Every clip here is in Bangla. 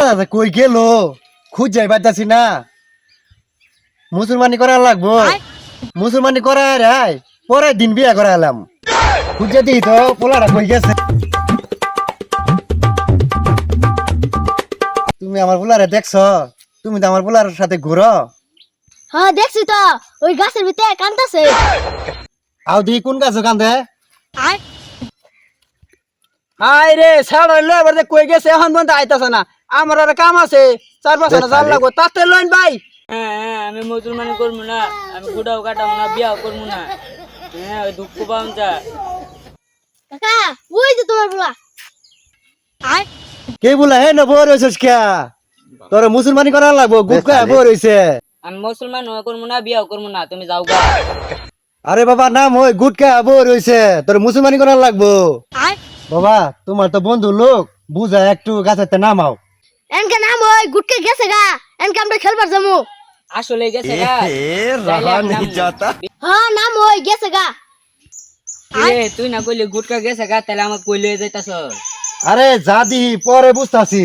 দাদা কই গেল খুঁজ যাই পাইতাছি না। মুসলমানি করা লাগবো, মুসলমানি করা রাই পরে দিন বিয়া করা এলাম। খুঁজে দিই তো পোলাটা কই গেছে। তুমি আমার পোলারে দেখছ? তুমি তো আমার পোলার সাথে ঘুরো। হ্যাঁ দেখছি তো, ওই গাছের ভিতরে কান্দাছে। আও দি কোন গাছ কান্দে? হাই রে ছাড় হইলো এবার কই গেছে এখন বন্ধ আইতাছে না। আমার আর কাম আছে, 4-5 আনা জাল লাগবো তাতে লইন ভাই। হ্যাঁ আমি মুসলমানি করবো না, আমি গুড়াও কাটাবো না, বিয়াও করবো না। হ্যাঁ ওই দুঃখ পাম যা। কাকা ওই যে তোমার বুলা। কে বলা হে না বড় হইছস কে? তোর মুসলমানি করা লাগবো, গুটকা বড় হইছে। আমি মুসলমান করবো না, বিয়াও করবো না, তুমি যাও গা। আরে বাবা নাম ওই গুটকা বড় হইছে, তোর মুসলমানি করা লাগবো। বাবা তোমার তো বন্ধু লোক, বুঝা একটু গাছেতে নামাও। এনকে নাম ওই গুটকে গেছে গা, এনকে আমরা খেলবার যাবো। আসলে গেছে গা। হ্যাঁ নাম ওই গেছে গা। তুই না কইলে গুটকা গেছে গা, তাহলে আমাকে কইলে যাইতাছ। আরে যা দি পরে বুঝতাছি।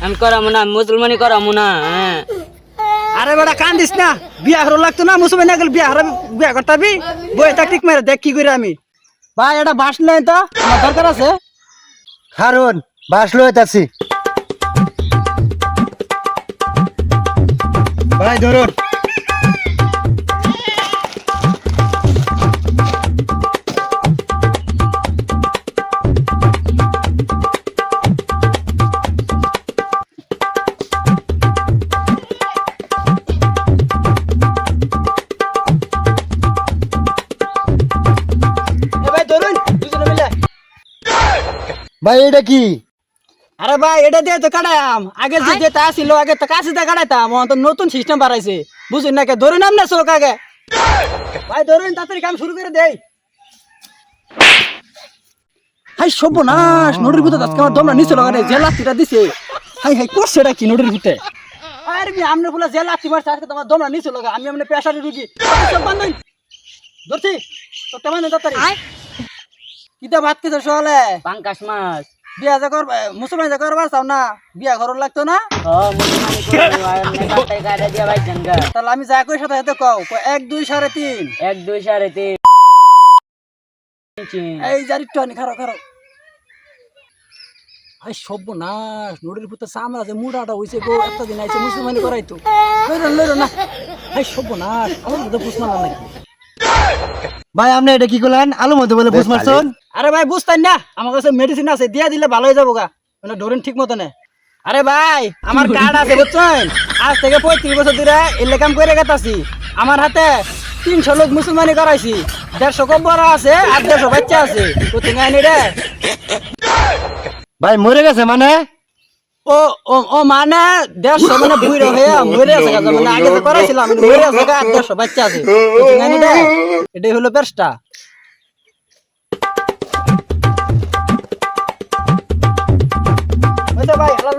আমি করামো না, মুসলমানি করামো না। হ্যাঁ আরে বেটা কান্দিস না, বিয়া হরো লাগতো না, মুসলমান না গেল বিয়া করতাবি। বই তা টিক মেরে দেখ কি করি আমি। ভাই এটা বাস নাই তো, আমার দরকার আছে। কারণ বাস লইতাছি। ভাই ধরুন। এ ভাই ধরুন দুজনে মিলে। ভাই এটা কি? আরে ভাই এটা দিয়ে তো কাটায়াম, আগে যে যেটা আসিল আগে তো কাছে দিয়ে কাটাইতাম, এখন তো নতুন সিস্টেম বাড়াইছে বুঝুন না। কে ধরুন নাম না চোখ আগে। ভাই ধরুন তাড়াতাড়ি কাম শুরু করে দেই। হাই সর্বনাশ, নোটের ভিতরে আজকে আমার দমরা নিচে লাগানে যে লাঠিটা দিছে। হাই হাই করছে এটা কি নোটের ভিতরে? আরে আমি আমনে বলে যে লাঠি মারছে আজকে তোমার দমরা নিচে লাগা, আমি আমনে পেশারি রুগী। সব বান্ধন ধরছি তো তেমন তাড়াতাড়ি। কিতা ভাত খেতে সকালে? পাঙ্কাশ মাছ। বিয়া যে করবা মুসলমান যে করবার চাও না, বিয়া ঘর লাগতো না। মুসলমানি করবো, আর এমনি কাটাই কাটা দিয়া বাইছেন গা। তাহলে আমি যা কই সাথে সাথে কও 1 2 3.5। 1 2 3.5। এই জারিটো আনি খারো খারো। আই সর্বনাশ, নোডের ভিতর চামড়া যে মুড়াটা হইছে গো, একটা দিন আইছে মুসলমানি করাইতো। লইরো না। আই সর্বনাশ, আমার মধ্যে বুঝ মারলাম নাকি? ভাই আপনি এটা কি করলেন? আলু মধ্যে বলে বুঝ মারছেন? আরে ভাই বুঝতাই না, আমার কাছে মেডিসিন আছে, দিয়া দিলে ভালো হয়ে যাবো গা। মানে ধরেন ঠিক মতো না। আরে ভাই আমার কার্ড আছে বুঝছেন, আজ থেকে 35 বছর ধরে এলে কাম করে গেতাছি। আমার হাতে 300 লোক মুসলমানি করাইছি, 150 কব্বর আছে আর 150 বাচ্চা আছে। কোথায় আনি রে? ভাই মরে গেছে মানে? ও ও ও মানে 150 মানে বুইরো হয়ে মরে আছে গা, মানে আগে তো করাইছিলাম মরে আছে গা, আর 150 বাচ্চা আছে। কোথায় আনি রে? এটাই হলো পেশটা। ওই তো ভাই হ্যালো